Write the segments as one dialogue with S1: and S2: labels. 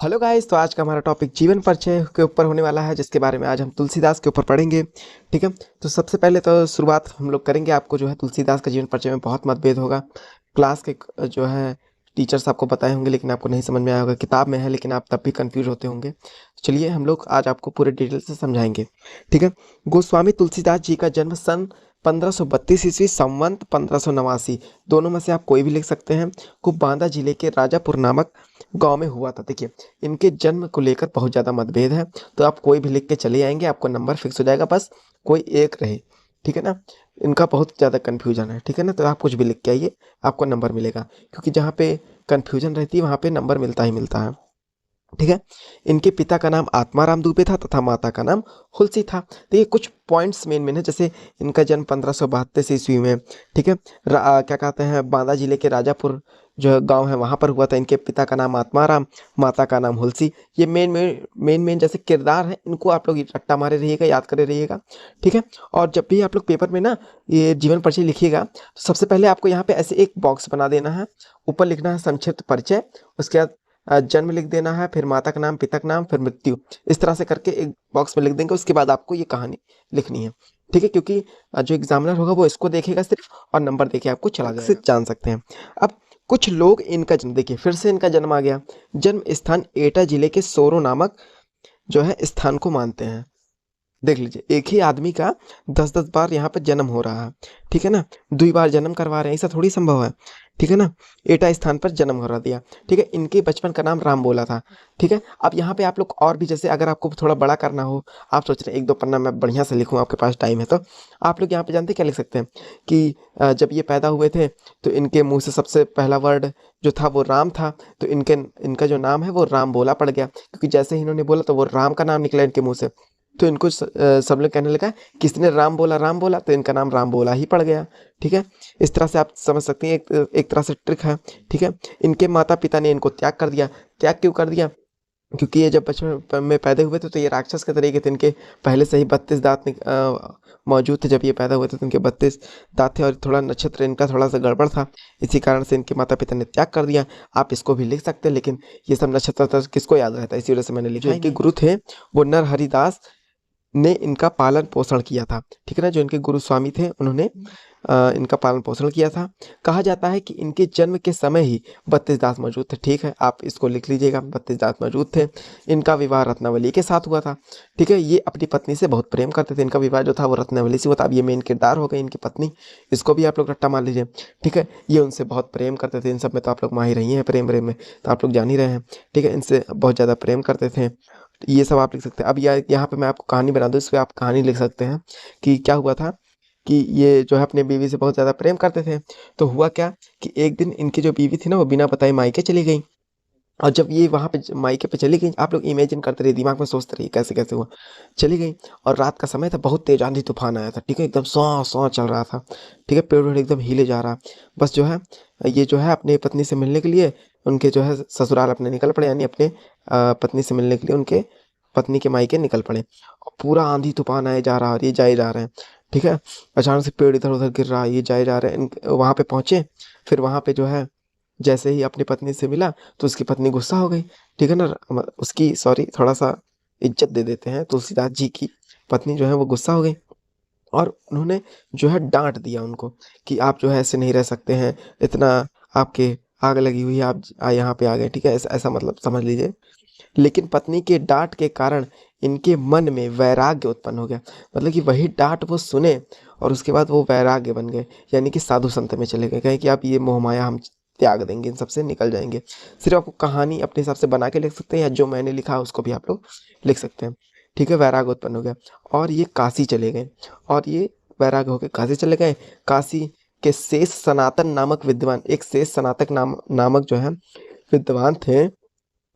S1: Hello guys, तो आज का हमारा टॉपिक जीवन परिचय के ऊपर होने वाला है, जिसके बारे में आज हम तुलसीदास के ऊपर पढ़ेंगे। ठीक है, तो सबसे पहले तो शुरुआत हम लोग करेंगे। आपको जो है तुलसीदास का जीवन परिचय में बहुत मतभेद होगा। क्लास के जो है टीचर्स आपको बताए होंगे, लेकिन आपको नहीं समझ में आया होगा। किताब में है लेकिन आप तब भी कंफ्यूज होते होंगे। चलिए हम लोग आज आपको पूरे डिटेल से समझाएंगे। ठीक है, गोस्वामी तुलसीदास जी का जन्म सन 1532 ईस्वी संवत 1589, दोनों में से आप कोई भी लिख सकते हैं, को बांदा जिले के राजापुर नामक गांव में हुआ था। देखिए, इनके जन्म को लेकर बहुत ज़्यादा मतभेद है, तो आप कोई भी लिख के चले आएंगे, आपको नंबर फिक्स हो जाएगा, बस कोई एक रहे। ठीक है ना, इनका बहुत ज़्यादा कन्फ्यूजन है। ठीक है ना, तो आप कुछ भी लिख के आइए, आपको नंबर मिलेगा, क्योंकि जहाँ पे कन्फ्यूजन रहती है वहाँ पे नंबर मिलता ही मिलता है। ठीक है, इनके पिता का नाम आत्माराम दुबे था तथा माता का नाम हुलसी था। तो ये कुछ पॉइंट्स मेन है, जैसे इनका जन्म 1532 ईस्वी में, ठीक है, क्या कहते हैं, बांदा जिले के राजापुर जो गांव है वहां पर हुआ था। इनके पिता का नाम आत्माराम, माता का नाम हुलसी। ये मेन जैसे किरदार है, इनको आप लोग रट्टा मारे रहिएगा, याद करे रहिएगा। ठीक है, और जब भी आप लोग पेपर में ना ये जीवन परिचय लिखिएगा, तो सबसे पहले आपको यहाँ पे ऐसे एक बॉक्स बना देना है। ऊपर लिखना है संक्षिप्त परिचय, उसके बाद जन्म लिख देना है, फिर माता का नाम, पिता का नाम, फिर मृत्यु। इस तरह से करके एक बॉक्स में लिख देंगे। उसके बाद आपको ये कहानी लिखनी है। ठीक है, क्योंकि जो एग्जामिनर होगा वो इसको देखेगा सिर्फ, और नंबर देके आपको चला जाएगा। से जान सकते हैं। अब कुछ लोग इनका जन्म, देखिए फिर से इनका जन्म आ गया। जन्म स्थान एटा जिले के सोरो नामक जो है स्थान को मानते हैं। देख लीजिए, एक ही आदमी का 10-10 बार यहाँ पर जन्म हो रहा है। ठीक है ना, 2 बार जन्म करवा रहे हैं, ऐसा थोड़ी संभव है। ठीक है ना, एटा स्थान पर जन्म करा दिया। ठीक है, इनके बचपन का नाम राम बोला था। ठीक है, अब यहाँ पे आप लोग और भी, जैसे अगर आपको थोड़ा बड़ा करना हो, आप सोच रहे हैं 1-2 पन्ना मैं बढ़िया से लिखूँ, आपके पास टाइम है, तो आप लोग यहाँ पे जानते क्या लिख सकते हैं कि जब ये पैदा हुए थे तो इनके मुंह से सबसे पहला वर्ड जो था वो राम था, तो इनका जो नाम है वो राम बोला पड़ गया, क्योंकि जैसे ही इन्होंने बोला तो वो राम का नाम निकला इनके मुंह से। तो इनको सब लोग कहने लगा, किसने राम बोला, तो इनका नाम राम बोला ही पड़ गया। ठीक है, इस तरह से आप समझ सकते हैं, एक तरह से ट्रिक है। ठीक है, इनके माता पिता ने इनको त्याग कर दिया। त्याग क्यों कर दिया? क्योंकि ये जब बचपन में पैदा हुए थे तो ये राक्षस के तरीके थे। इनके पहले से ही 32 दांत मौजूद थे। जब ये पैदा हुए थे तो इनके 32 दांत थे, और थोड़ा नक्षत्र इनका थोड़ा सा गड़बड़ था, इसी कारण से इनके माता पिता ने त्याग कर दिया। आप इसको भी लिख सकते हैं, लेकिन ये सब नक्षत्र किसको याद रहता है, इसी वजह से मैंने लिखा। इनके गुरु थे वो नरहरिदास ने इनका पालन पोषण किया था। ठीक है ना, जो इनके गुरु स्वामी थे उन्होंने इनका पालन पोषण किया था। कहा जाता है कि इनके जन्म के समय ही 32 दांत मौजूद थे। ठीक है, आप इसको लिख लीजिएगा, 32 दांत मौजूद थे। इनका विवाह रत्नावली के साथ हुआ था। ठीक है, ये अपनी पत्नी से बहुत प्रेम करते थे। इनका विवाह जो था वो रत्नावली से हुआ था। अब ये मेन किरदार हो गई इनकी पत्नी, इसको भी आप लोग रट्टा मान लीजिए। ठीक है, ये उनसे बहुत प्रेम करते थे। इन सब में तो आप लोग माहिर रही हैं, प्रेम में तो आप लोग जान ही रहे हैं। ठीक है, इनसे बहुत ज़्यादा प्रेम करते थे। ये सब आप लिख सकते हैं। अब यहाँ पे मैं आपको कहानी बना दूँ, इस पर आप कहानी लिख सकते हैं कि क्या हुआ था कि ये जो है अपने बीवी से बहुत ज़्यादा प्रेम करते थे। तो हुआ क्या कि एक दिन इनकी जो बीवी थी ना, वो बिना बताए मायके चली गई। और जब ये वहाँ पे मायके पे चली गई, आप लोग इमेजिन करते रहिए, दिमाग में सोचते रहिए कैसे कैसे हुआ। चली गई, और रात का समय था, बहुत तेज आंधी तूफान आया था। ठीक है, एकदम सौ सौ चल रहा था। ठीक है, पेड़ वेड़ एकदम हिले जा रहा। बस जो है ये जो है अपनी पत्नी से मिलने के लिए उनके जो है ससुराल अपने निकल पड़े, यानी अपने पत्नी से मिलने के लिए उनके पत्नी के मायके निकल पड़े। और पूरा आंधी तूफान आए जा रहा और ये जाए जा रहे हैं। ठीक है, अचानक से पेड़ इधर उधर गिर रहा है, ये जाए जा रहे हैं। वहाँ पे पहुँचे, फिर वहाँ पे जो है जैसे ही अपनी पत्नी से मिला तो उसकी पत्नी गुस्सा हो गई। ठीक है ना, उसकी सॉरी थोड़ा सा इज्जत दे देते हैं, तुलसीदास जी की पत्नी जो है वो गुस्सा हो गई, और उन्होंने जो है डांट दिया उनको कि आप जो है ऐसे नहीं रह सकते हैं, इतना आपके आग लगी हुई है, आप यहाँ पे आ गए। ठीक है, ऐसा ऐसा मतलब समझ लीजिए। लेकिन पत्नी के डांट के कारण इनके मन में वैराग्य उत्पन्न हो गया। मतलब कि वही डांट वो सुने और उसके बाद वो वैराग्य बन गए, यानी कि साधु संत में चले गए। कहें कि आप ये मोह माया हम त्याग देंगे, इन सबसे निकल जाएंगे। सिर्फ आपको कहानी अपने हिसाब से बना के लिख सकते हैं, या जो मैंने लिखा उसको भी आप लोग लिख सकते हैं। ठीक है, वैराग्य उत्पन्न हो गया और ये काशी चले गए, और ये वैराग्य होकर काशी चले गए। काशी के शेष सनातन नामक विद्वान, एक शेष सनातक नामक जो है विद्वान थे,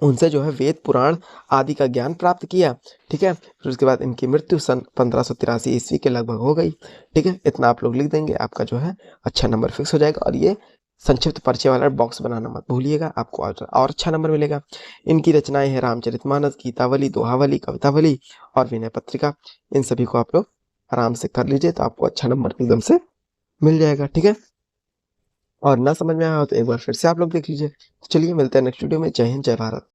S1: उनसे जो है वेद पुराण आदि का ज्ञान प्राप्त किया। ठीक है, फिर उसके बाद इनकी मृत्यु सन 1583 ईस्वी के लगभग हो गई। ठीक है, इतना आप लोग लिख देंगे, आपका जो है अच्छा नंबर फिक्स हो जाएगा। और ये संक्षिप्त परिचय वाला बॉक्स बनाना मत भूलिएगा, आपको और अच्छा नंबर मिलेगा। इनकी रचनाएं हैं रामचरितमानस, गीतावली, दोहावली, कवितावली और विनय पत्रिका। इन सभी को आप लोग आराम से कर लीजिए, तो आपको अच्छा नंबर एकदम से मिल जाएगा। ठीक है, और ना समझ में आया हो तो एक बार फिर से आप लोग देख लीजिए। चलिए मिलते हैं नेक्स्ट वीडियो में। जय हिंद, जय भारत।